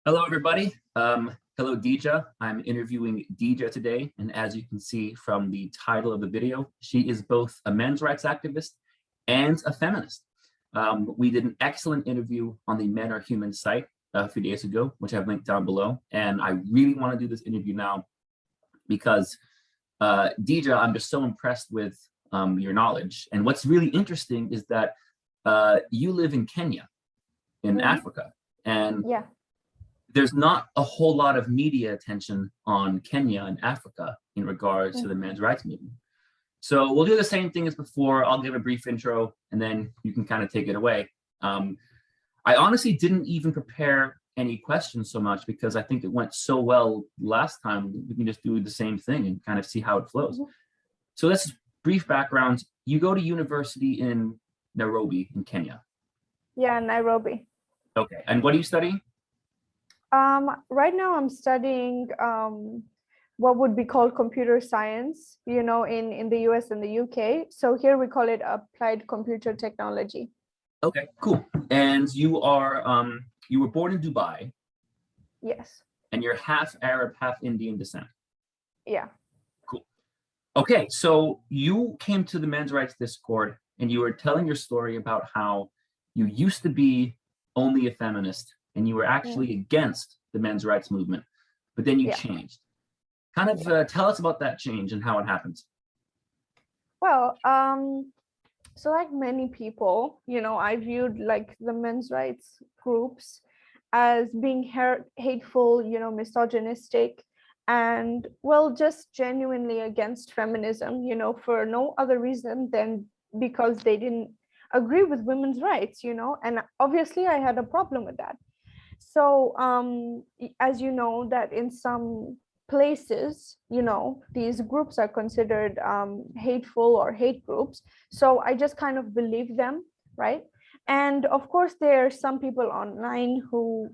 Hello, everybody. Hello, Dija. I'm interviewing Dija today, and as you can see from the title of the video, she is both a men's rights activist and a feminist. We did an excellent interview on the MenareHuman site a few days ago, which I've linked down below, and I really want to do this interview now because, Dija, I'm just so impressed with your knowledge. And what's really interesting is that you live in Kenya, in Africa, and Yeah. there's not a whole lot of media attention on Kenya and Africa in regards to the men's rights movement. So we'll do the same thing as before. I'll give a brief intro and then you can kind of take it away. I honestly didn't even prepare any questions so much because I think it went so well last time. We can just do the same thing and kind of see how it flows. So that's brief background. You go to university in Nairobi in Kenya. Yeah, Nairobi. Okay, and what are you studying? Right now I'm studying what would be called computer science, in the US and the UK. So here we call it applied computer technology. Okay, cool. And you were born in Dubai. Yes. And you're half Arab, half Indian descent. Yeah. Cool. Okay, so you came to the men's rights Discord and you were telling your story about how you used to be only a feminist and you were actually against the men's rights movement, but then you changed. Kind of tell us about that change and how it happened. Well, so like many people, I viewed like the men's rights groups as being hateful, misogynistic, and well, just genuinely against feminism, for no other reason than because they didn't agree with women's rights, and obviously I had a problem with that. So as you know, that in some places, these groups are considered hateful or hate groups. So I just kind of believe them, right? And of course, there are some people online who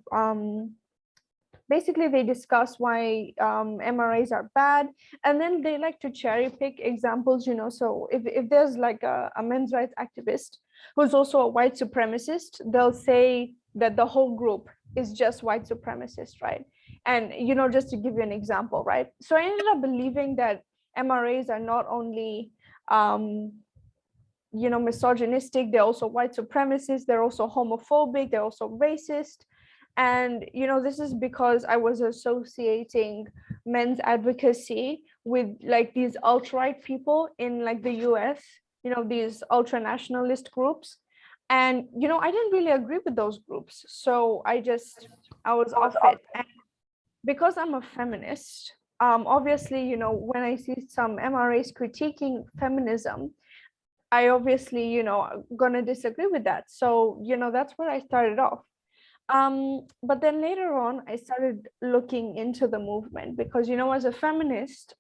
basically they discuss why MRAs are bad, and then they like to cherry pick examples, so if there's like a men's rights activist who's also a white supremacist, they'll say that the whole group is just white supremacist, right? And just to give you an example, right? So I ended up believing that MRAs are not only misogynistic, they're also white supremacists, they're also homophobic, they're also racist. And this is because I was associating men's advocacy with like these alt-right people in like the US, these ultra-nationalist groups. And I didn't really agree with those groups, so I was off it. And because I'm a feminist, obviously, when I see some MRAs critiquing feminism, I obviously, gonna disagree with that. So that's where I started off. But then later on, I started looking into the movement because, as a feminist,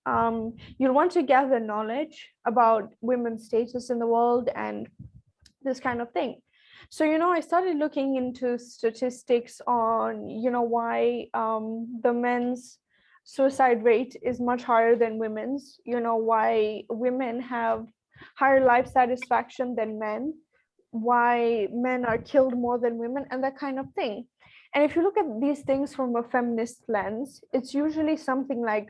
you'll want to gather knowledge about women's status in the world and this kind of thing. So, I started looking into statistics on, why the men's suicide rate is much higher than women's, why women have higher life satisfaction than men, why men are killed more than women, and that kind of thing. And if you look at these things from a feminist lens, it's usually something like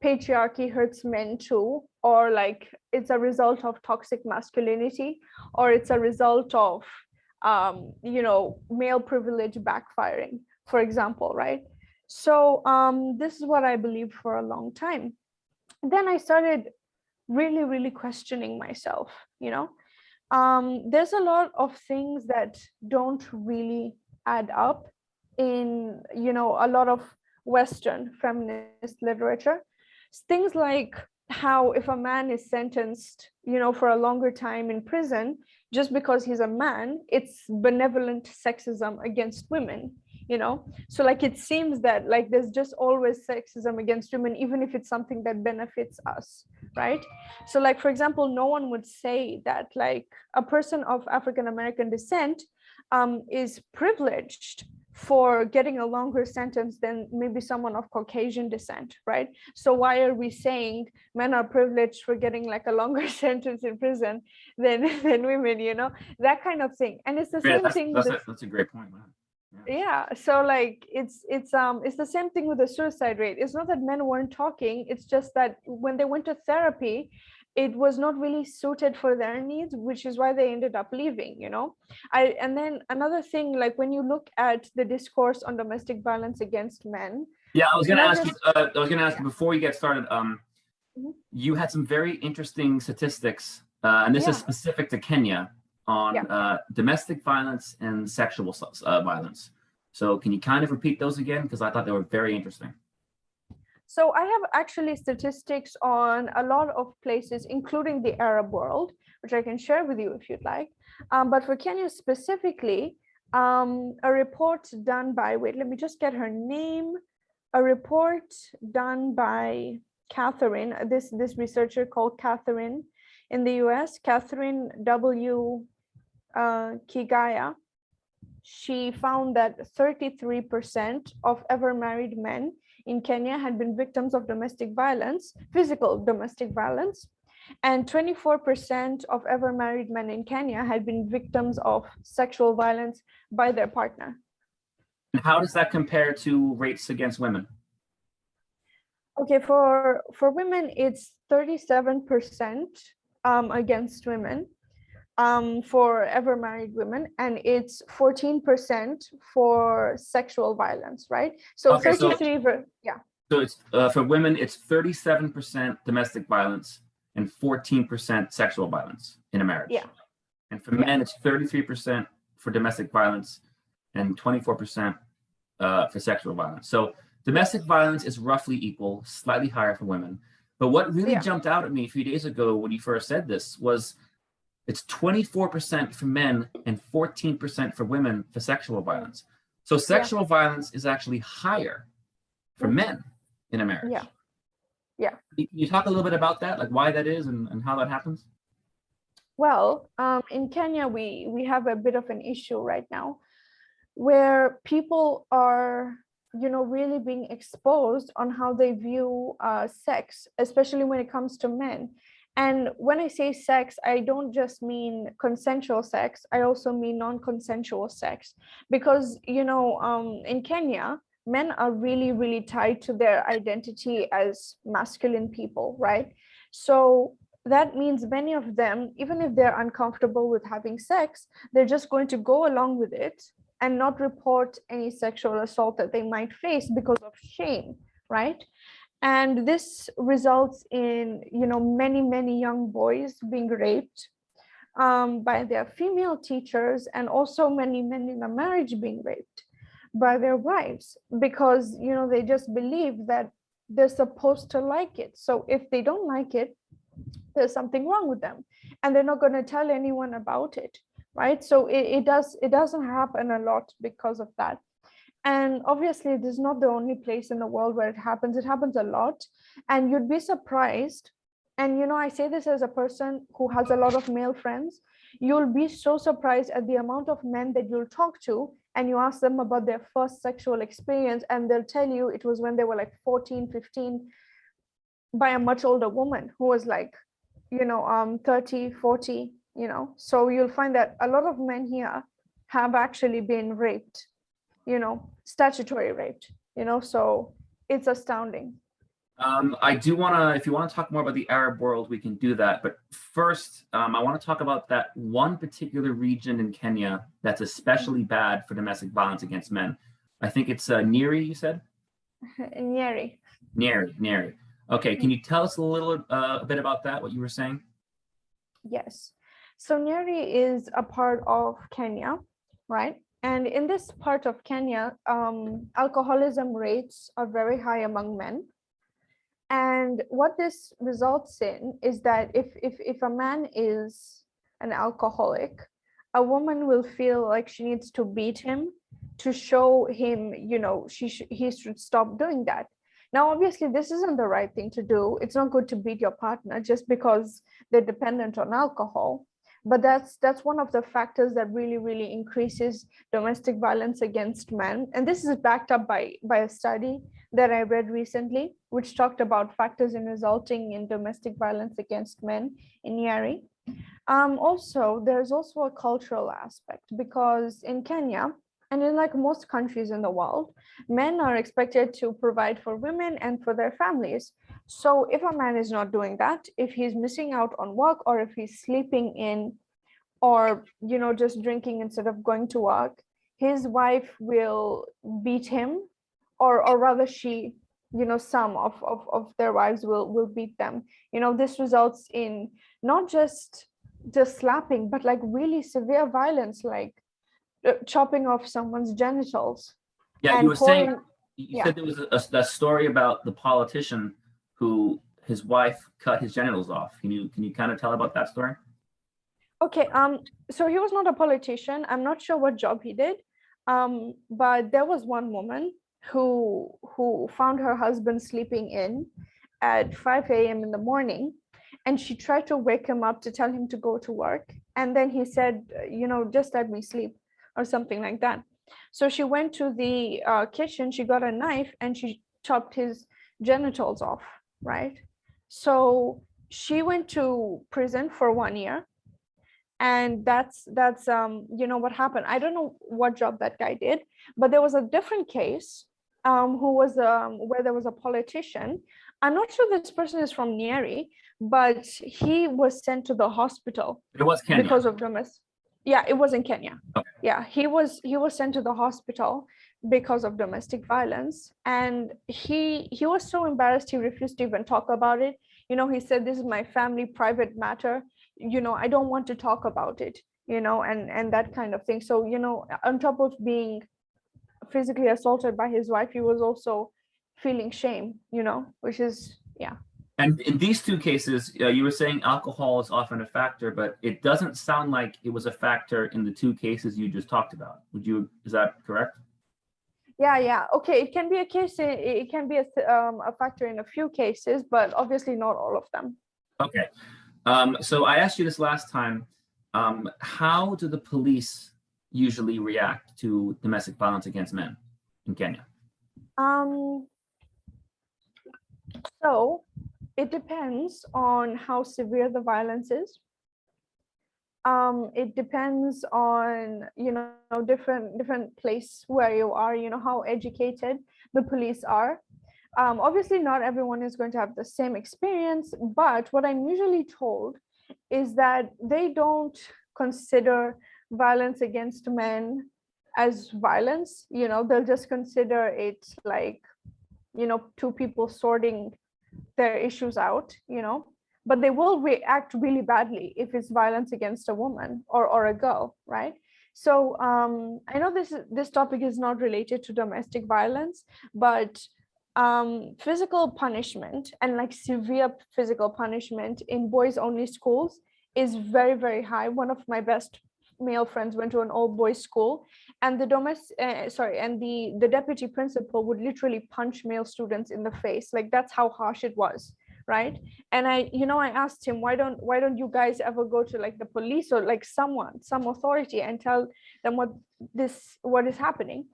patriarchy hurts men too, or like it's a result of toxic masculinity, or it's a result of male privilege backfiring, for example, right? So this is what I believed for a long time. Then I started really questioning myself. There's a lot of things that don't really add up in a lot of Western feminist literature. Things like how if a man is sentenced for a longer time in prison just because he's a man, it's benevolent sexism against women. So like it seems that like there's just always sexism against women, even if it's something that benefits us, right? So like, for example, no one would say that like a person of African American descent is privileged for getting a longer sentence than maybe someone of Caucasian descent, right? So why are we saying men are privileged for getting like a longer sentence in prison than women, that kind of thing. And it's the same thing. That's a great point, man. Yeah, so like it's the same thing with the suicide rate. It's not that men weren't talking, it's just that when they went to therapy, it was not really suited for their needs, which is why they ended up leaving, you know. And then another thing, like when you look at the discourse on domestic violence against men, Yeah, I was it's gonna not ask you. just I was gonna ask yeah. you before you get started. Mhm. You had some very interesting statistics, and this is Yeah, specific to Kenya yeah. on domestic violence and sexual violence. So, can you kind of repeat those again? Because I thought they were very interesting. So I have actually statistics on a lot of places, including the Arab world, which I can share with you if you'd like. But for Kenya specifically, a report done by, wait, let me just get her name. A report done by Catherine, this researcher called Catherine in the US, Catherine W. Kigaya. She found that 33% of ever married men in Kenya had been victims of domestic violence, physical domestic violence, and 24% of ever married men in Kenya had been victims of sexual violence by their partner. And how does that compare to rates against women? Okay, for women, it's 37% against women, for ever married women, and it's 14% for sexual violence, right? So Okay, so 33, yeah, it's for women, it's 37% domestic violence and 14% sexual violence in a marriage. yeah, And for yeah, men, it's 33% for domestic violence and 24% for sexual violence. So domestic violence is roughly equal, slightly higher for women. But what really yeah, jumped out at me a few days ago when you first said this was it's 24% for men and 14% for women for sexual violence. So yeah, sexual violence is actually higher for mhm, men in a yeah, marriage. yeah. Can you talk a little bit about that, like why that is and how that happens? Well, in Kenya, we have a bit of an issue right now where people are, you know, really being exposed on how they view sex, especially when it comes to men. And when I say sex, I don't just mean consensual sex, I also mean non-consensual sex. Because, you know, in Kenya, men are really, really tied to their identity as masculine people, right? So that means many of them, even if they're uncomfortable with having sex, they're just going to go along with it and not report any sexual assault that they might face because of shame, right? And this results in, you know, many, many young boys being raped by their female teachers, and also many men in a marriage being raped by their wives, because, you know, they just believe that they're supposed to like it. So if they don't like it, there's something wrong with them, and they're not going to tell anyone about it, right? So it doesn't happen a lot because of that. And obviously this is not the only place in the world where it happens a lot. And you'd be surprised, and you know, I say this as a person who has a lot of male friends, you'll be so surprised at the amount of men that you'll talk to and you ask them about their first sexual experience, and they'll tell you it was when they were like 14, 15, by a much older woman who was like, you know, 30, 40, you know. So you'll find that a lot of men here have actually been raped, you know, statutory raped, you know. So it's astounding. I do want to, if you want to talk more about the Arab world, we can do that. But first, I want to talk about that one particular region in Kenya that's especially bad for domestic violence against men. I think it's Nyeri, you said? Nyeri. Nyeri, Nyeri. Okay, can you tell us a bit about that, what you were saying? Yes. So Nyeri is a part of Kenya, right? And in this part of Kenya, alcoholism rates are very high among men. And what this results in is that if a man is an alcoholic, a woman will feel like she needs to beat him to show him, you know, he should stop doing that. Now, obviously, this isn't the right thing to do. It's not good to beat your partner just because they're dependent on alcohol. But that's one of the factors that really, really increases domestic violence against men. And this is backed up by a study that I read recently, which talked about factors in resulting in domestic violence against men in Nyeri. Also, there's also a cultural aspect, because in Kenya, And in like most countries in the world, men are expected to provide for women and for their families. So if a man is not doing that, if he's missing out on work, or if he's sleeping in, or just drinking instead of going to work, his wife will beat him, or rather she, some of their wives will beat them. This results in not just slapping, but like really severe violence, like chopping off someone's genitals Yeah, you and were saying, pouring. you Yeah. said there was a story about the politician who his wife cut his genitals off. Can you kind of tell about that story? Okay. So he was not a politician. I'm not sure what job he did. But there was one woman who found her husband sleeping in at 5 a.m. in the morning, and she tried to wake him up to tell him to go to work. And then he said, just let me sleep, or something like that. So she went to the kitchen, she got a knife, and she chopped his genitals off, right? So she went to prison for 1 year, and that's what happened. I don't know what job that guy did, but there was a different case, who was where there was a politician. I'm not sure this person is from Nyeri, but he was sent to the hospital It was Kenya. because of domestic. Yeah, it was in Kenya. Okay. Yeah, he was sent to the hospital because of domestic violence, and he was so embarrassed he refused to even talk about it. He said, this is my family private matter. I don't want to talk about it, and that kind of thing. So on top of being physically assaulted by his wife, he was also feeling shame, which is, yeah. And in these two cases, you were saying alcohol is often a factor, but it doesn't sound like it was a factor in the two cases you just talked about. Is that correct? Yeah. Okay, it can be a case. It can be a factor in a few cases, but obviously not all of them. Okay. So I asked you this last time. How do the police usually react to domestic violence against men in Kenya? Um, so it depends on how severe the violence is. It depends on different place where you are, how educated the police are. Obviously not everyone is going to have the same experience, but what I'm usually told is that they don't consider violence against men as violence. They'll just consider it like two people sorting their issues out, but they will react really badly if it's violence against a woman or a girl, right? So I know this topic is not related to domestic violence, but physical punishment, and like severe physical punishment in boys only schools, is very, very high. One of my best male friends went to an all boys school, and the deputy principal would literally punch male students in the face. Like, that's how harsh it was, right? And I asked him, why don't you guys ever go to like the police or like some authority and tell them what is happening?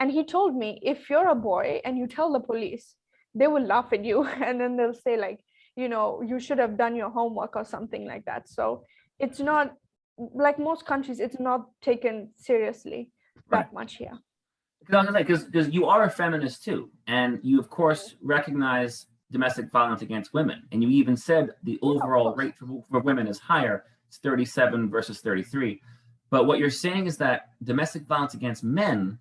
And he told me, if you're a boy and you tell the police, they will laugh at you and then they'll say like, you should have done your homework or something like that. So it's not like most countries, it's not taken seriously Right. that much here. Because you are a feminist too, and you of course recognize domestic violence against women, and you even said the overall rate for women is higher. It's 37 versus 33. But what you're saying is that domestic violence against men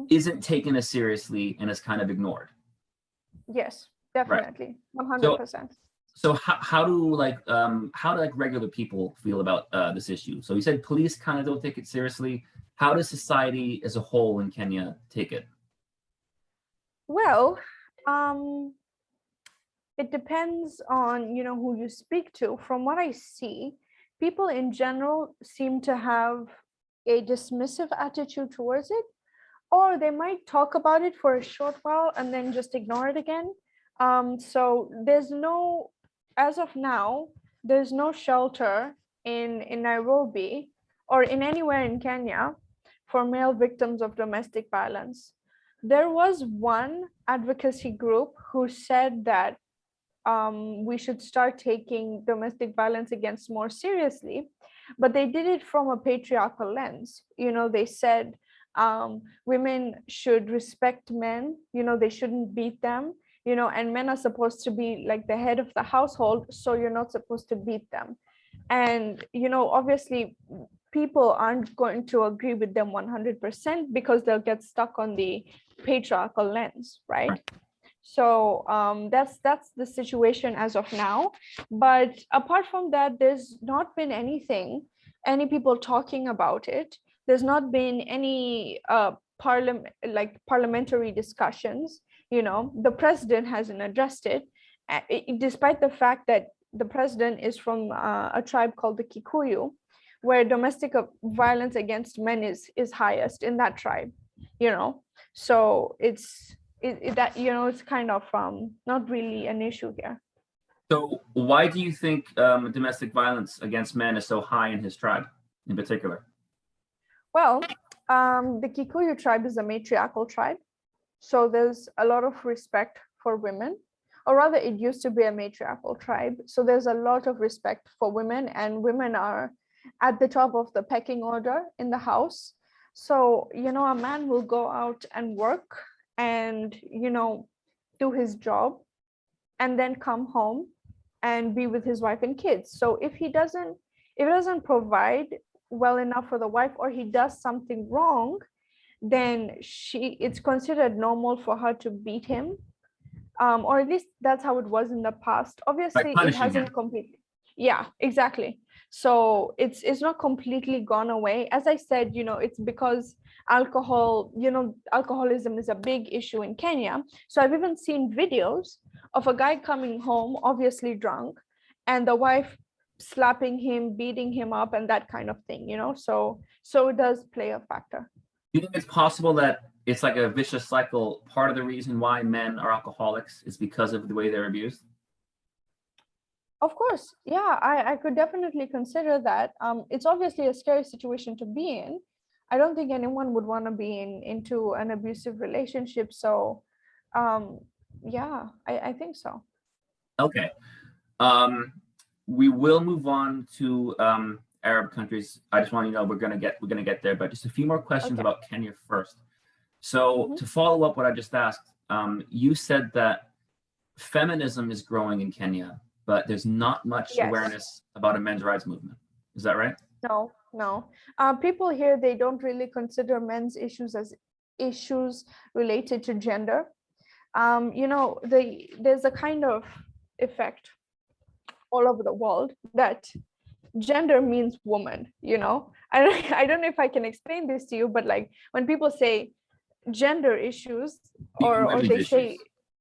isn't taken as seriously and is kind of ignored. Yes, definitely. Right. 100%. So how do regular people feel about this issue? So you said police kind of don't take it seriously. How does society as a whole in Kenya take it? Well, it depends on who you speak to. From what I see, people in general seem to have a dismissive attitude towards it, or they might talk about it for a short while and then just ignore it again. So as of now, there's no shelter in Nairobi or in anywhere in Kenya for male victims of domestic violence. There was one advocacy group who said that we should start taking domestic violence against more seriously, but they did it from a patriarchal lens. They said Women should respect men, they shouldn't beat them, and men are supposed to be like the head of the household, so you're not supposed to beat them. And obviously people aren't going to agree with them 100% because they'll get stuck on the patriarchal lens, right? So that's the situation as of now. But apart from that, there's not been any people talking about it. There's not been any parliamentary discussions. The president hasn't addressed it, despite the fact that the president is from a tribe called the Kikuyu, where domestic violence against men is highest in that tribe. So it's kind of not really an issue here. So why do you think domestic violence against men is so high in his tribe in particular? Well, the Kikuyu tribe is a matriarchal tribe, so there's a lot of respect for women, or rather it used to be a matriarchal tribe, so there's a lot of respect for women, and women are at the top of the pecking order in the house. So a man will go out and work and do his job and then come home and be with his wife and kids. So if he doesn't provide well enough for the wife, or he does something wrong, then it's considered normal for her to beat him, or at least that's how it was in the past. Obviously it hasn't completely, yeah, exactly. So it's not completely gone away. As I said, it's because alcoholism is a big issue in Kenya. So I've even seen videos of a guy coming home, obviously drunk, and the wife slapping him, beating him up, and that kind of thing, so it does play a factor. Do you think it's possible that it's like a vicious cycle? Part of the reason why men are alcoholics is because of the way they're abused? Of course, yeah, I could definitely consider that. It's obviously a scary situation to be in. I don't think anyone would want to be into an abusive relationship. So, yeah, I think so. Okay. We will move on to Arab countries. I just want you to know we're gonna get there, but just a few more questions about Kenya first. So to follow up what I just asked, you said that feminism is growing in Kenya, but there's not much awareness about a men's rights movement. Is that right? No. People here, they don't really consider men's issues as issues related to gender. There's a kind of effect all over the world that gender means woman. I don't know if I can explain this to you, but like when people say gender issues, or they say,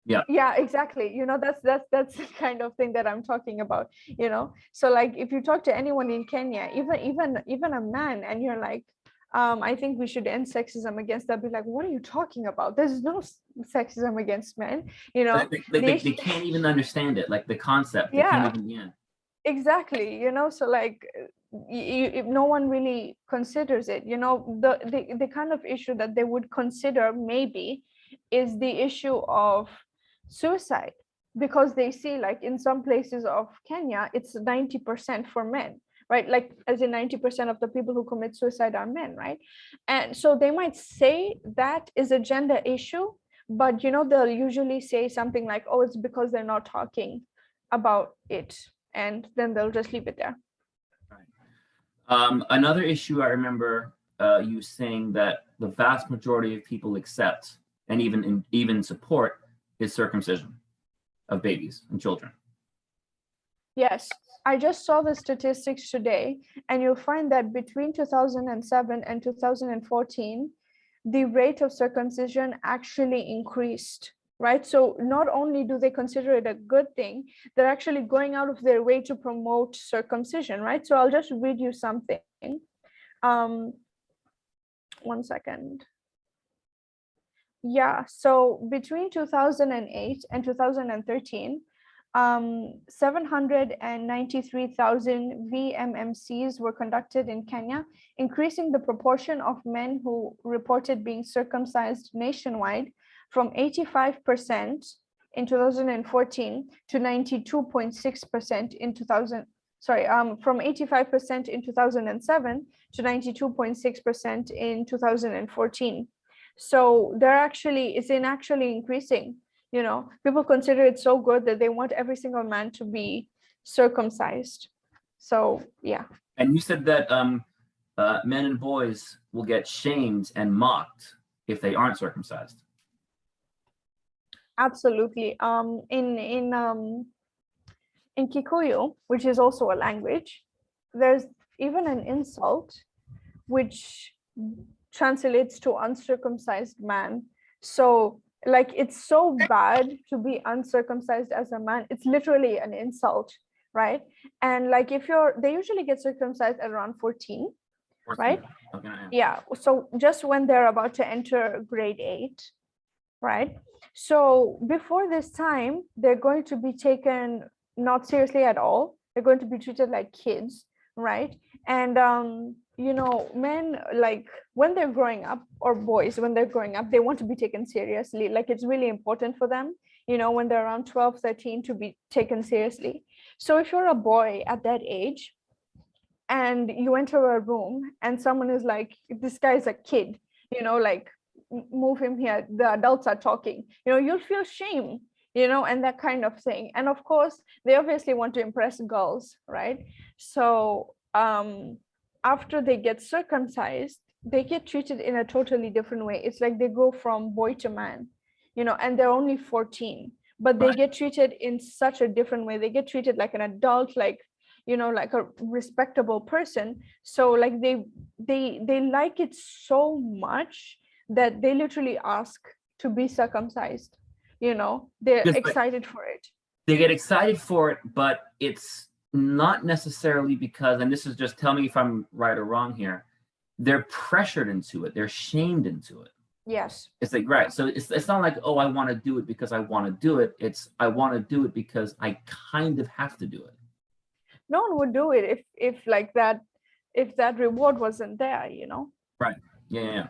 yeah, exactly, that's the kind of thing that I'm talking about. So like if you talk to anyone in Kenya, even a man, and you're like, I think we should end sexism against that, be like, what are you talking about? There's no sexism against men. They can't even understand it, like the concept. Exactly. So like if no one really considers it, the kind of issue that they would consider maybe is the issue of suicide, because they see like in some places of Kenya it's 90% for men, right? Like as in 90% of the people who commit suicide are men, right? And so they might say that is a gender issue, but they'll usually say something like, oh, it's because they're not talking about it, and then they'll just leave it there. Right. Another issue I remember you saying that the vast majority of people accept and even support is circumcision of babies and children. Yes, I just saw the statistics today, and you'll find that between 2007 and 2014, the rate of circumcision actually increased, right? So not only do they consider it a good thing, they're actually going out of their way to promote circumcision, right? So I'll just read you something. 1 second. Yeah, so between 2008 and 2013, 793,000 VMMCs were conducted in Kenya, increasing the proportion of men who reported being circumcised nationwide from 85% in 2014 to 92.6% in 2000. sorry, from 85% in 2007 to 92.6% in 2014. So it's actually increasing. You know, people consider it so good that they want every single man to be circumcised. So yeah. And you said that men and boys will get shamed and mocked if they aren't circumcised. Absolutely. In Kikuyu, which is also a language, there's even an insult which translates to uncircumcised man. So like, it's so bad to be uncircumcised as a man. It's literally an insult, right? And like, they usually get circumcised at around 14, right? Okay, yeah. So just when they're about to enter grade 8, right? So before this time, they're going to be taken not seriously at all. They're going to be treated like kids, right? And you know, men, like when they're growing up, or boys when they're growing up, they want to be taken seriously. Like, it's really important for them, you know, when they're around 12, 13, to be taken seriously. So if you're a boy at that age and you enter a room and someone is like, this guy's a kid, you know, like, move him here, the adults are talking, you know, you'll feel shame, you know, and that kind of thing. And of course, they obviously want to impress girls, right? So after they get circumcised, they get treated in a totally different way. It's like they go from boy to man, you know, and they're only 14, but they get treated in such a different way. They get treated like an adult, like, you know, like a respectable person. So like they like it so much that they literally ask to be circumcised, you know, they're excited for it. They get excited for it, but it's not necessarily because, and this is just, tell me if I'm right or wrong here, they're pressured into it, they're shamed into it. Yes. It's like, right, so it's not like, oh, I want to do it because I want to do it. It's, I want to do it because I kind of have to do it. No one would do it if like that, if that reward wasn't there, you know. Right. Yeah.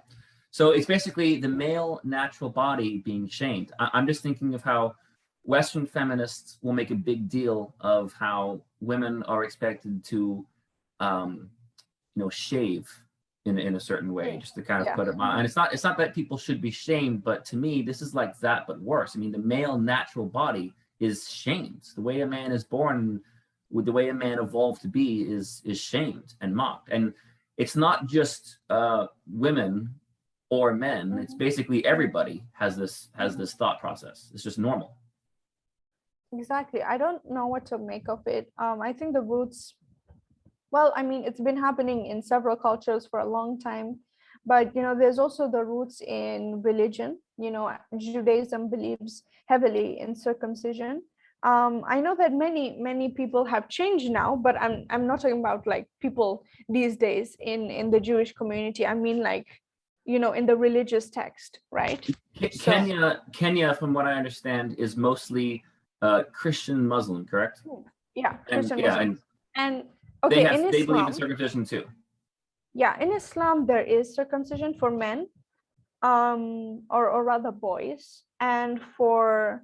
So it's basically the male natural body being shamed. I'm just thinking of how Western feminists will make a big deal of how women are expected to, shave in a certain way, just to kind of put it on. And it's not that people should be shamed, but to me, this is like that, but worse. I mean, the male natural body is shamed. The way a man is born, with the way a man evolved to be, is shamed and mocked. And it's not just women or men. It's basically everybody has this thought process. It's just normal. Exactly. I don't know what to make of it. I think the roots, well, I mean, it's been happening in several cultures for a long time, but you know, there's also the roots in religion. You know, Judaism believes heavily in circumcision. I know that many people have changed now, but I'm not talking about like people these days in the Jewish community. I mean, like, you know, in the religious text, right? Kenya, from what I understand, is mostly Christian Muslim, correct? Yeah, Christian Muslim. And okay, in Islam, they believe in circumcision too. Yeah, in Islam there is circumcision for men, or rather boys, and for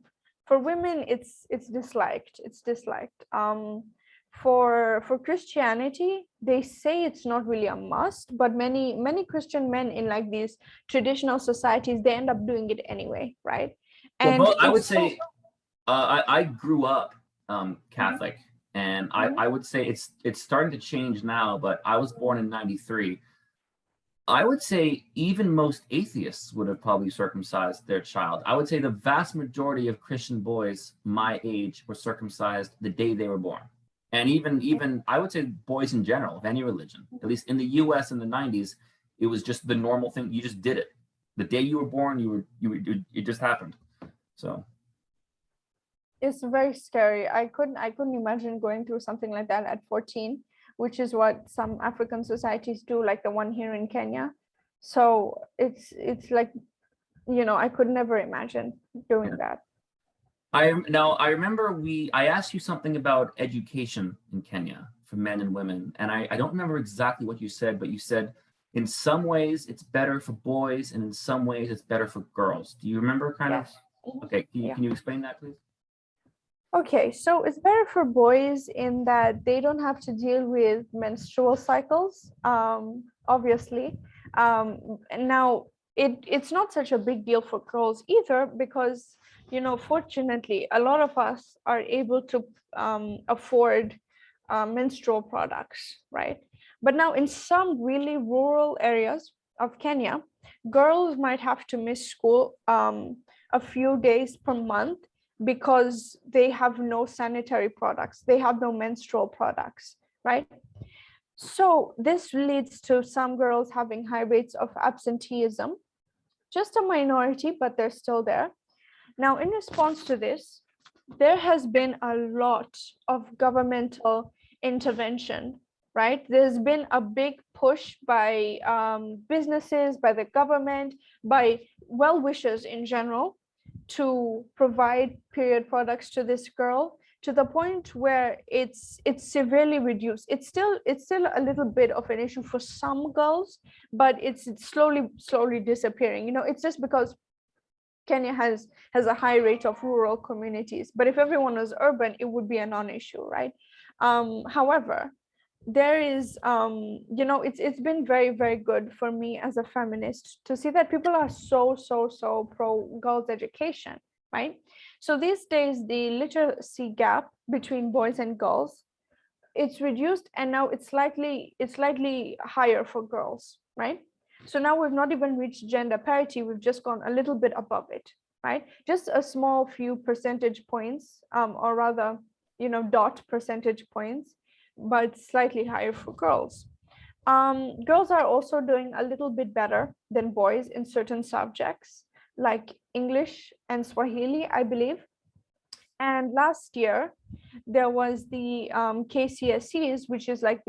women it's disliked. For Christianity, they say it's not really a must, but many Christian men in like these traditional societies, they end up doing it anyway, right? And well, I would say I grew up Catholic, and I would say it's starting to change now, but I was born in 93. I would say even most atheists would have probably circumcised their child. I would say the vast majority of Christian boys my age were circumcised the day they were born. And even I would say boys in general, of any religion, at least in the US in the 90s, it was just the normal thing. You just did it. The day you were born, it just happened. So it's very scary. I couldn't imagine going through something like that at 14, which is what some African societies do, like the one here in Kenya. So it's like, you know, I could never imagine doing that. I remember I asked you something about education in Kenya for men and women, and I don't remember exactly what you said, but you said in some ways it's better for boys and in some ways it's better for girls. Do you remember kind of? Okay, can you explain that, please? Okay, so it's better for boys in that they don't have to deal with menstrual cycles, obviously. And now it's not such a big deal for girls either because, fortunately, a lot of us are able to afford menstrual products, right? But now in some really rural areas of Kenya, girls might have to miss school a few days per month because they have no sanitary products, they have no menstrual products, right? So this leads to some girls having high rates of absenteeism, just a minority, but they're still there. Now, in response to this, there has been a lot of governmental intervention, right? There's been a big push by businesses, by the government, by well-wishers in general to provide period products to this girl to the point where it's severely reduced. It's still a little bit of an issue for some girls, but it's slowly disappearing. It's just because Kenya has a high rate of rural communities, but if everyone was urban, it would be a non-issue, right? However, there is it's been very, very good for me as a feminist to see that people are so pro girls education, right? So these days the literacy gap between boys and girls, it's reduced, and now it's slightly higher for girls, right? So now we've not even reached gender parity, we've just gone a little bit above it, right? Just a small few percentage points, or rather, dot percentage points, but slightly higher for girls. Girls are also doing a little bit better than boys in certain subjects like English and Swahili, I believe. And last year, there was the KCSEs, which is like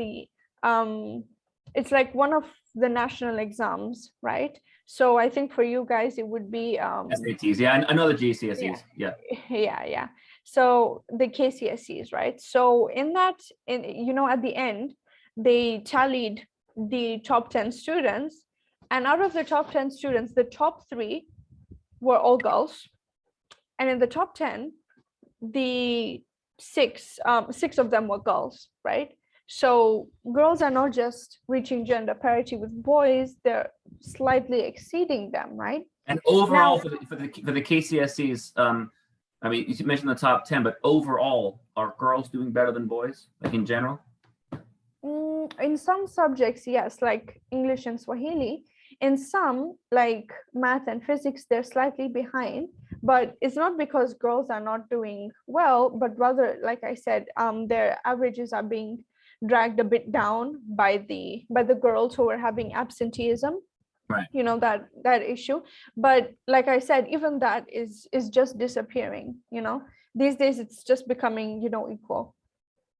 it's like one of the national exams, right? So I think for you guys, it would be SATs, yeah, I know the GCSEs, yeah, yeah. yeah. So the KCSEs, right? So in that, at the end, they tallied the top 10 students, and out of the top 10 students, the top three were all girls, and in the top 10, the six of them were girls, right? So girls are not just reaching gender parity with boys, they're slightly exceeding them, right? And overall, Now, for the KCSEs, I mean, you mentioned the top 10, but overall, are girls doing better than boys, like in general? in some subjects, yes, like English and Swahili. In some, like math and physics, they're slightly behind, but it's not because girls are not doing well, but rather, like I said, their averages are being dragged a bit down by the girls who are having absenteeism, Right. that issue. But like I said, even that is just disappearing. These days it's just becoming equal.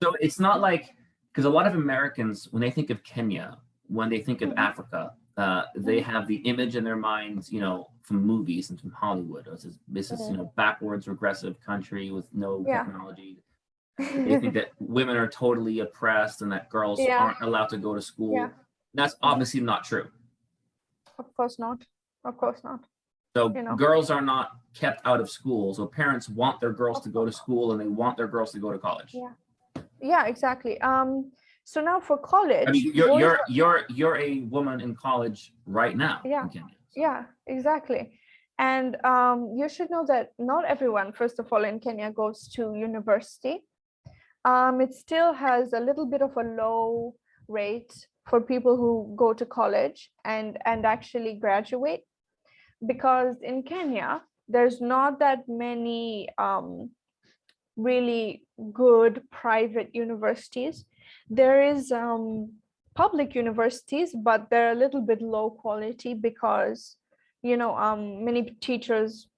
So it's not like, because a lot of Americans, when they think of Kenya, when they think of Mhm. Africa, they have the image in their minds, from movies and from Hollywood. This is, backwards, regressive country with no Yeah. technology. They think that women are totally oppressed and that girls Yeah, aren't allowed to go to school. yeah. That's obviously not true. Of course not. Of course not. So You know. girls are not kept out of school. So parents want their girls to go to school and they want their girls to go to college. Yeah. Yeah, exactly. So now for I college, mean, you're a woman in college right now yeah, in Kenya. yeah, exactly. And you should know that not everyone, first of all, in Kenya goes to university. It still has a little bit of a low rate for people who go to college and actually graduate, because in Kenya, there's not that many really good private universities. There is public universities, but they're a little bit low quality because many teachers,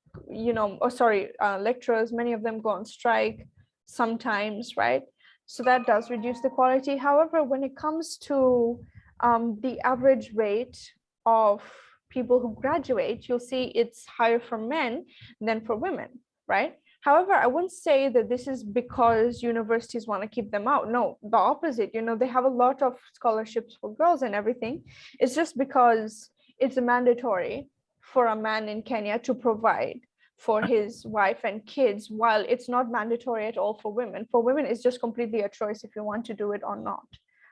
lecturers, many of them go on strike sometimes, right? So that does reduce the quality. However, when it comes to the average rate of people who graduate, you'll see it's higher for men than for women, right? However, I wouldn't say that this is because universities want to keep them out. No, the opposite. They have a lot of scholarships for girls and everything. It's just because it's mandatory for a man in Kenya to provide for his wife and kids, while it's not mandatory at all for women. For women, it's just completely a choice if you want to do it or not,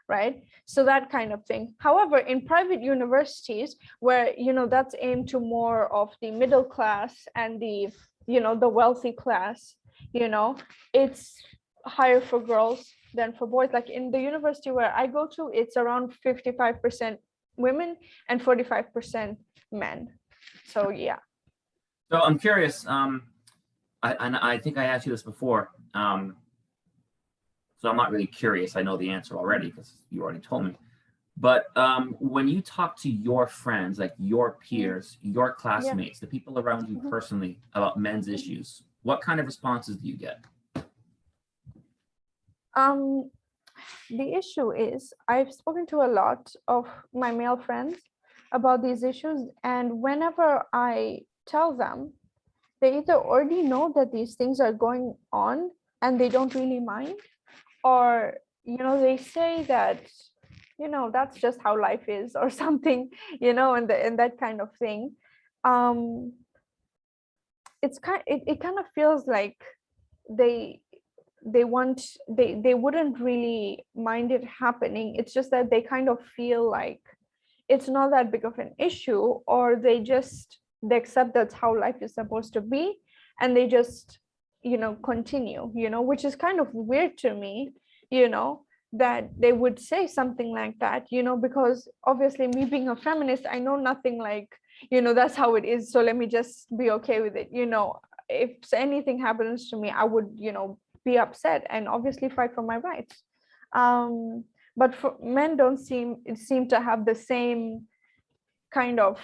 right? So that kind of thing. However, in private universities, where, you know, that's aimed to more of the middle class and the, you know, the wealthy class, you know, it's higher for girls than for boys. Like in the university where I go to, it's around 55% women and 45% men. So yeah. So I'm curious. I think I asked you this before. So I'm not really curious. I know the answer already because you already told me. But when you talk to your friends, like your peers, your classmates, the people around you personally about men's issues, what kind of responses do you get? The issue is I've spoken to a lot of my male friends about these issues, and whenever I tell them, they either already know that these things are going on and they don't really mind, or, you know, they say that, you know, that's just how life is or something, you know, and that kind of thing. It kind of feels like they they wouldn't really mind it happening. It's just that they kind of feel like it's not that big of an issue, or they accept that's how life is supposed to be, and they just, you know, continue, you know, which is kind of weird to me, you know, that they would say something like that, you know, because obviously me being a feminist, I know nothing like, you know, that's how it is, so let me just be okay with it, you know. If anything happens to me, I would, you know, be upset and obviously fight for my rights. But for men don't seem to have the same kind of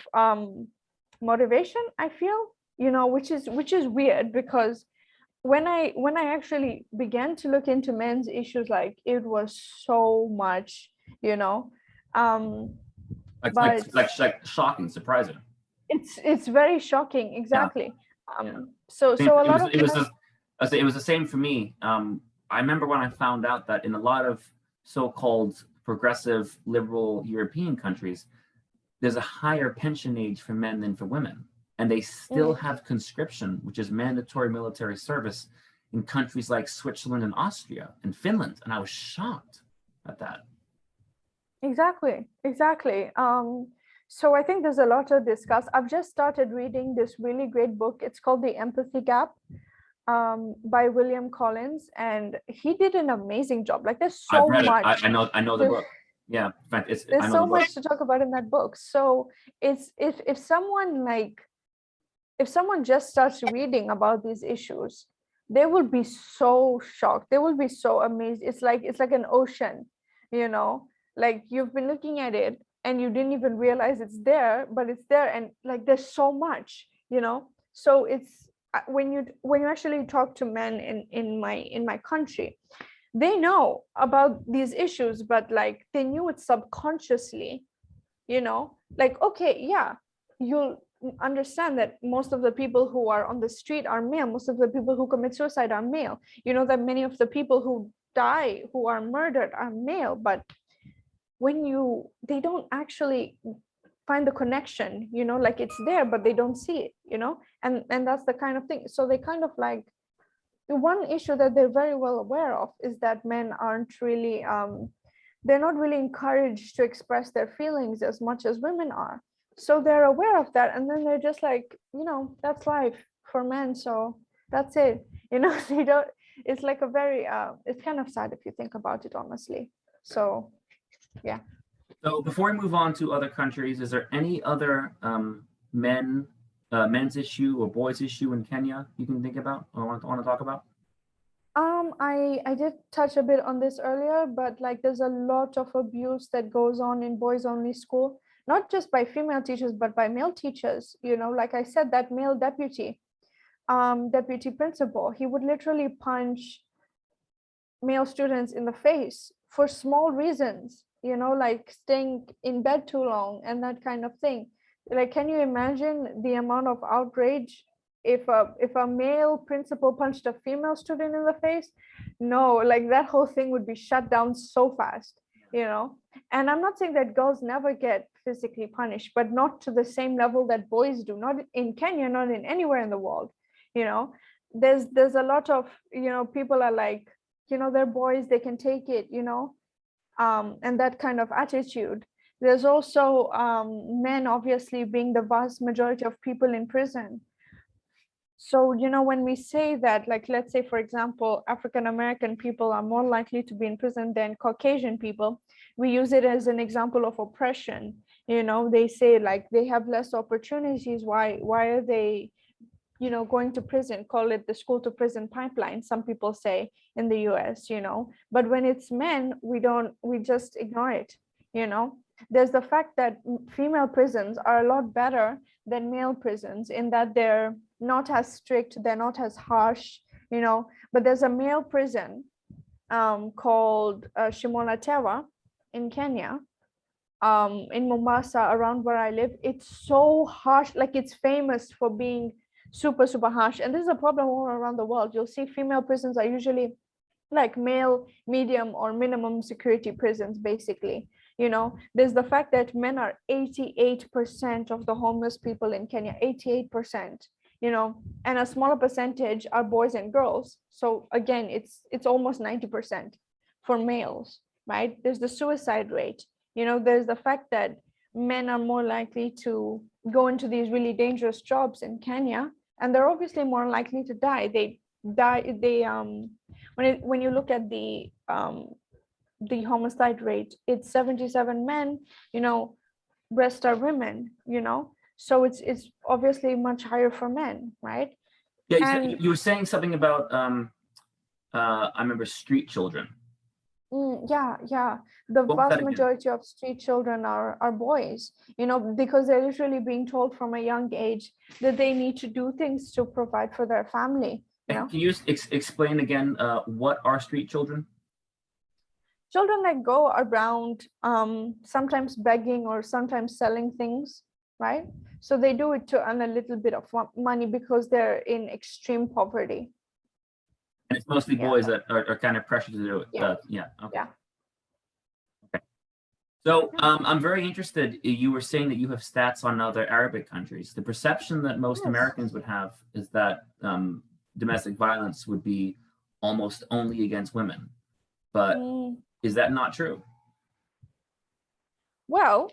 motivation, I feel, you know, which is weird, because when I actually began to look into men's issues, like it was so much, you know, but like shocking, surprising. It's very shocking, exactly. Yeah. So a lot of it was the same for me. I remember when I found out that in a lot of so-called progressive liberal European countries, there's a higher pension age for men than for women, and they still have conscription, which is mandatory military service, in countries like Switzerland and Austria and Finland, and I was shocked at that. Exactly. So I think there's a lot to discuss. I've just started reading this really great book. It's called The Empathy Gap, by William Collins, and he did an amazing job. Like there's so much. I know the book. Yeah, in fact, there's so much to talk about in that book. So it's if someone just starts reading about these issues, they will be so shocked. They will be so amazed. It's like an ocean, you know, like you've been looking at it and you didn't even realize it's there, but it's there, and like there's so much, you know. So it's when you actually talk to men in my country, they know about these issues, but like they knew it subconsciously, you know, like, okay, yeah, you'll understand that most of the people who are on the street are male, most of the people who commit suicide are male, you know, that many of the people who die, who are murdered, are male, but they don't actually find the connection, you know, like it's there but they don't see it, you know, and that's the kind of thing. So they kind of like, the one issue that they're very well aware of is that men aren't really they're not really encouraged to express their feelings as much as women are. So they're aware of that, and then they're just like, you know, that's life for men, so that's it, you know. They don't, it's like a very it's kind of sad if you think about it, honestly. So yeah. So before we move on to other countries, is there any other men's issue or boys issue in Kenya you can think about or want to talk about? I did touch a bit on this earlier, but like there's a lot of abuse that goes on in boys only school, not just by female teachers, but by male teachers. You know, like I said, that male deputy principal, he would literally punch male students in the face for small reasons, you know, like staying in bed too long and that kind of thing. Like, can you imagine the amount of outrage if a male principal punched a female student in the face? No, like that whole thing would be shut down so fast, you know. And I'm not saying that girls never get physically punished, but not to the same level that boys do, not in Kenya, not in anywhere in the world, you know. There's a lot of, you know, people are like, you know, they're boys, they can take it, you know, and that kind of attitude. There's also men obviously being the vast majority of people in prison. So, you know, when we say that, like, let's say, for example, African American people are more likely to be in prison than Caucasian people, we use it as an example of oppression. You know, they say like they have less opportunities. Why are they, you know, going to prison? Call it the school to prison pipeline, some people say in the US, you know. But when it's men, we just ignore it, you know. There's the fact that female prisons are a lot better than male prisons in that they're not as strict, they're not as harsh, you know. But there's a male prison called Shimola Tewa in Kenya, in Mombasa, around where I live. It's so harsh, like it's famous for being super, super harsh. And this is a problem all around the world. You'll see female prisons are usually like male, medium, or minimum security prisons, basically. You know, there's the fact that men are 88% of the homeless people in Kenya, 88%, you know, and a smaller percentage are boys and girls. So again, it's almost 90% for males, right? There's the suicide rate. You know, there's the fact that men are more likely to go into these really dangerous jobs in Kenya, and they're obviously more likely to die. They when you look at the homicide rate, it's 77 men, you know, rest are women, you know. So it's obviously much higher for men, right? Yeah, And you were saying something about I remember street children. yeah, the What was that vast again? majority of street children are boys, you know, because they're literally being told from a young age that they need to do things to provide for their family, you know. Can you explain again what are street children? Children that go around sometimes begging or sometimes selling things, right? So they do it to earn a little bit of money because they're in extreme poverty. And it's mostly Yeah. boys that are kind of pressured to do it. Yeah. Yeah. Okay. Yeah. Okay. So I'm very interested. You were saying that you have stats on other Arabic countries. The perception that most Yes. Americans would have is that domestic violence would be almost only against women. But is that not true? Well,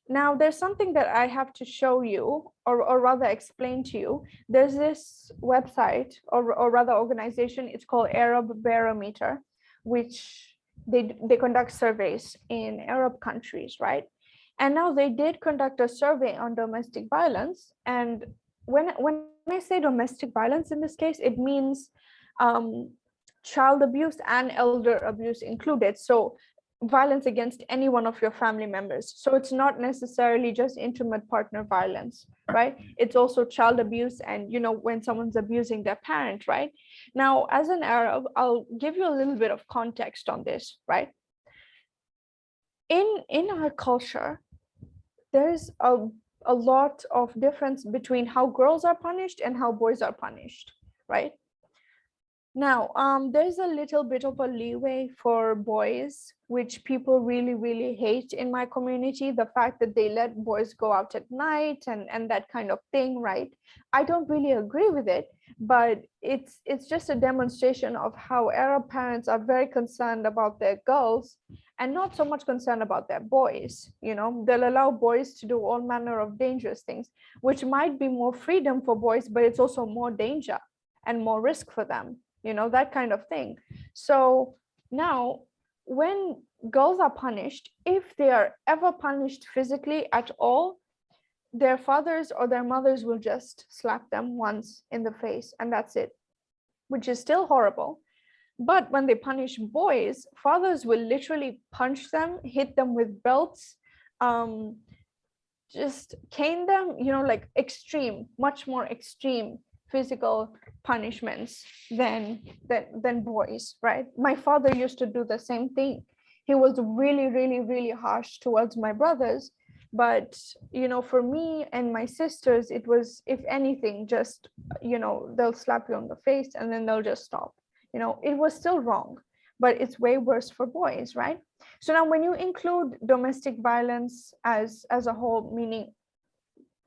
now there's something that I have to show you, or rather explain to you. There's this website, or rather organization, it's called Arab Barometer, which they conduct surveys in Arab countries, right? And now they did conduct a survey on domestic violence. And when I say domestic violence in this case, it means child abuse and elder abuse included. So violence against any one of your family members. So it's not necessarily just intimate partner violence, right? It's also child abuse, and you know, when someone's abusing their parent, right? Now, as an Arab, I'll give you a little bit of context on this, right? In our culture, there's a lot of difference between how girls are punished and how boys are punished, right? Now, there's a little bit of a leeway for boys, which people really, really hate in my community. The fact that they let boys go out at night and that kind of thing, right? I don't really agree with it, but it's just a demonstration of how Arab parents are very concerned about their girls and not so much concerned about their boys. You know, they'll allow boys to do all manner of dangerous things, which might be more freedom for boys, but it's also more danger and more risk for them. You know, that kind of thing. So now when girls are punished, if they are ever punished physically at all, their fathers or their mothers will just slap them once in the face and that's it, which is still horrible. But when they punish boys, fathers will literally punch them, hit them with belts, just cane them, you know, like extreme, much more extreme physical punishments than boys, right? My father used to do the same thing. He was really, really, really harsh towards my brothers, but you know, for me and my sisters, it was, if anything, just, you know, they'll slap you on the face and then they'll just stop. You know, it was still wrong, but it's way worse for boys, right? So now when you include domestic violence as a whole, meaning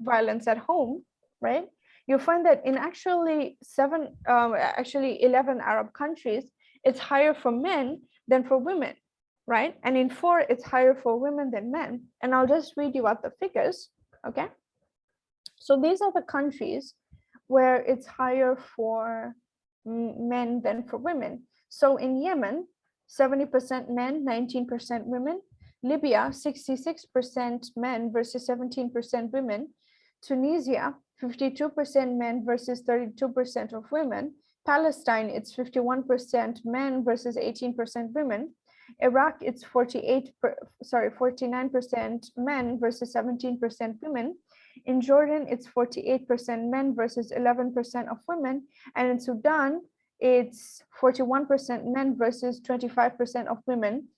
violence at home, right, you find that in actually 11 Arab countries, it's higher for men than for women, right? And in 4, it's higher for women than men. And I'll just read you out the figures, okay? So these are the countries where it's higher for men than for women. So in Yemen, 70% men, 19% women. Libya, 66% men versus 17% women. Tunisia, 52% men versus 32% of women. Palestine, it's 51% men versus 18% women. Iraq, it's 49% men versus 17% women. In Jordan, it's 48% men versus 11% of women. And in Sudan, it's 41% men versus 25% of women.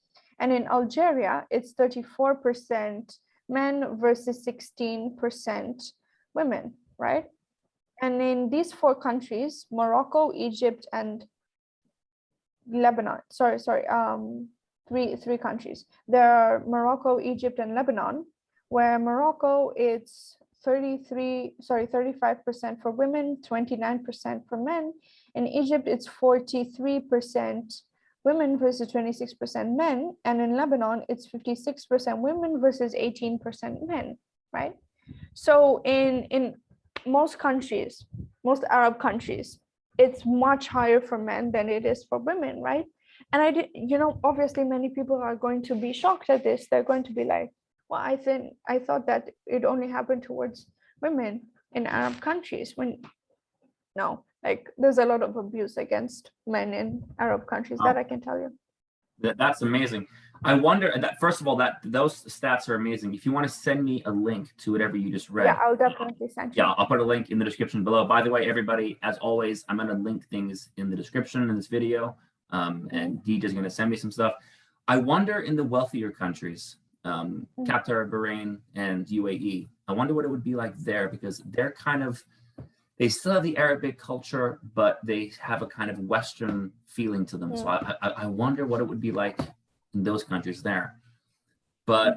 And in Algeria, it's 34% men versus 16% women, right? And in these 4 countries, Morocco, Egypt, and Lebanon, three countries. There are Morocco, Egypt, and Lebanon, where Morocco, it's 35% for women, 29% for men. In Egypt, it's 43% women versus 26% men. And in Lebanon, it's 56% women versus 18% men, right? So in most countries, most Arab countries, it's much higher for men than it is for women, right? And obviously many people are going to be shocked at this. They're going to be like, well, I thought that it only happened towards women in Arab countries. No, like there's a lot of abuse against men in Arab countries, that I can tell you. That's amazing. I wonder that, first of all, that those stats are amazing. If you want to send me a link to whatever you just read. Yeah, I'll definitely send you. Yeah, I'll put a link in the description below. By the way, everybody, as always, I'm going to link things in the description in this video. And Dija's going to send me some stuff. I wonder in the wealthier countries, Qatar, Bahrain, and UAE, I wonder what it would be like there, because they're they still have the Arabic culture, but they have a kind of Western feeling to them. So I wonder what it would be like in those countries there. But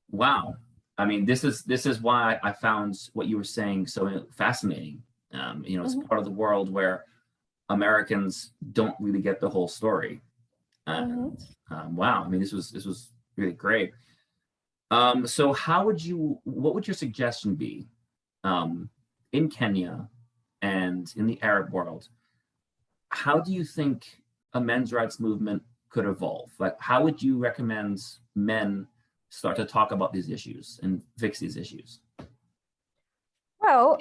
wow, I mean, this is why I found what you were saying so fascinating. It's part of the world where Americans don't really get the whole story. Wow, I mean, this was really great. So what would your suggestion be in Kenya and in the Arab world? How do you think a men's rights movement could evolve? Like, how would you recommend men start to talk about these issues and fix these issues? Well,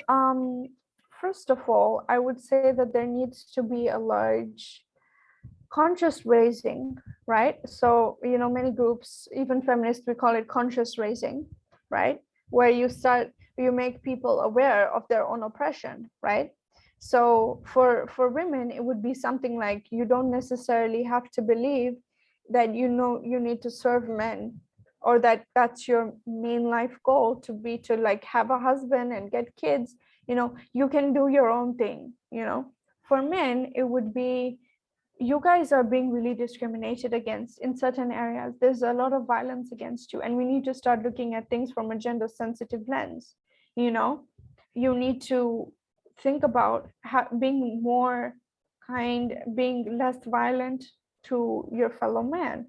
first of all, I would say that there needs to be a large conscious raising, right? So, many groups, even feminists, we call it conscious raising, right? Where you make people aware of their own oppression, right? So for women, it would be something like, you don't necessarily have to believe that you need to serve men, or that's your main life goal to like have a husband and get kids. You can do your own thing. For men, it would be, you guys are being really discriminated against in certain areas. There's a lot of violence against you, and we need to start looking at things from a gender sensitive lens. You need to think about being more kind, being less violent to your fellow man.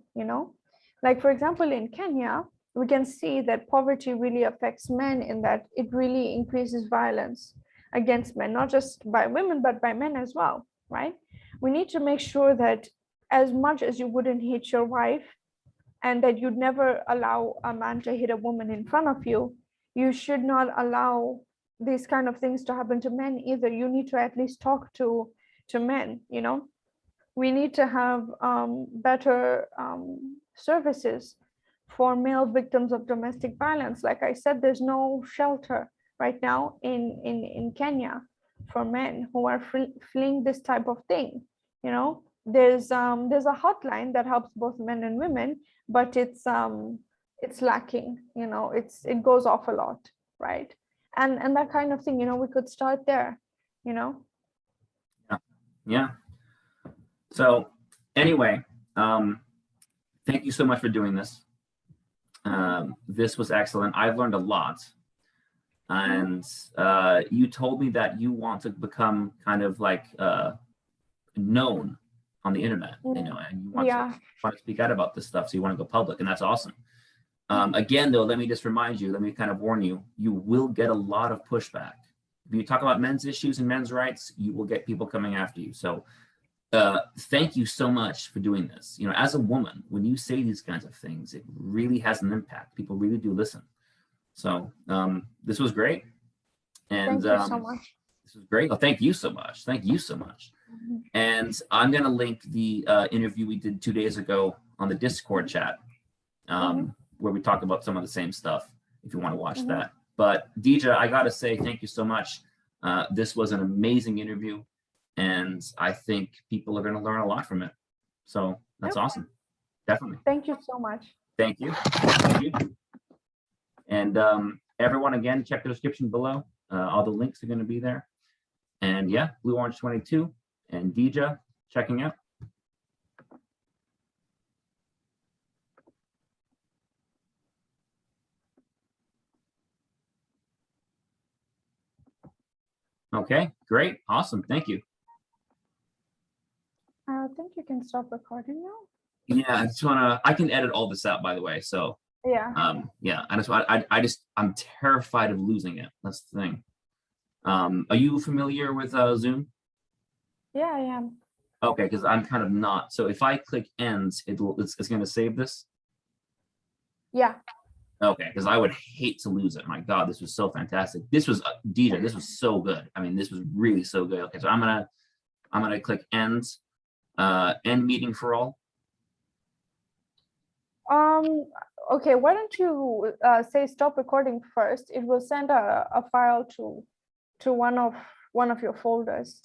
Like, for example, in Kenya, we can see that poverty really affects men, in that it really increases violence against men, not just by women, but by men as well, right? We need to make sure that as much as you wouldn't hit your wife, and that you'd never allow a man to hit a woman in front of you, you should not allow these kind of things to happen to men either. You need to at least talk to men. We need to have better services for male victims of domestic violence. Like I said, there's no shelter right now in Kenya for men who are fleeing this type of thing. There's a hotline that helps both men and women, but it's lacking. It goes off a lot, right? And that kind of thing, we could start there. Yeah. So anyway, thank you so much for doing this. This was excellent. I've learned a lot. and you told me that you want to become kind of like known on the internet, you know, and you want to speak out about this stuff, so you want to go public, and that's awesome. Again, though, let me just remind you, let me kind of warn you, you will get a lot of pushback. If you talk about men's issues and men's rights, you will get people coming after you. So thank you so much for doing this. You know, as a woman, when you say these kinds of things, it really has an impact. People really do listen. So this was great. And thank you so much. This was great. Oh, thank you so much. Thank you so much. And I'm going to link the interview we did 2 days ago on the Discord chat, where we talk about some of the same stuff, if you want to watch that. But Dija, I got to say, thank you so much. This was an amazing interview, and I think people are going to learn a lot from it. So that's awesome. Definitely. Thank you so much. Thank you. Thank you. And everyone, again, check the description below. All the links are going to be there. And yeah, Blue Orange 22 and Dija checking out. Okay, great. Awesome. Thank you. I think you can stop recording now. Yeah, I just want to, I can edit all this out, by the way. So yeah. Yeah, I'm terrified of losing it. That's the thing. Are you familiar with Zoom? Yeah, I am. Okay, because I'm kind of not. So if I click end, it's going to save this? Yeah. Okay, because I would hate to lose it. My God, this was so fantastic. This was Dija, this was so good. I mean, this was really so good. Okay, so I'm gonna click end, end meeting for all. Okay, why don't you say stop recording first? It will send a file to one of your folders.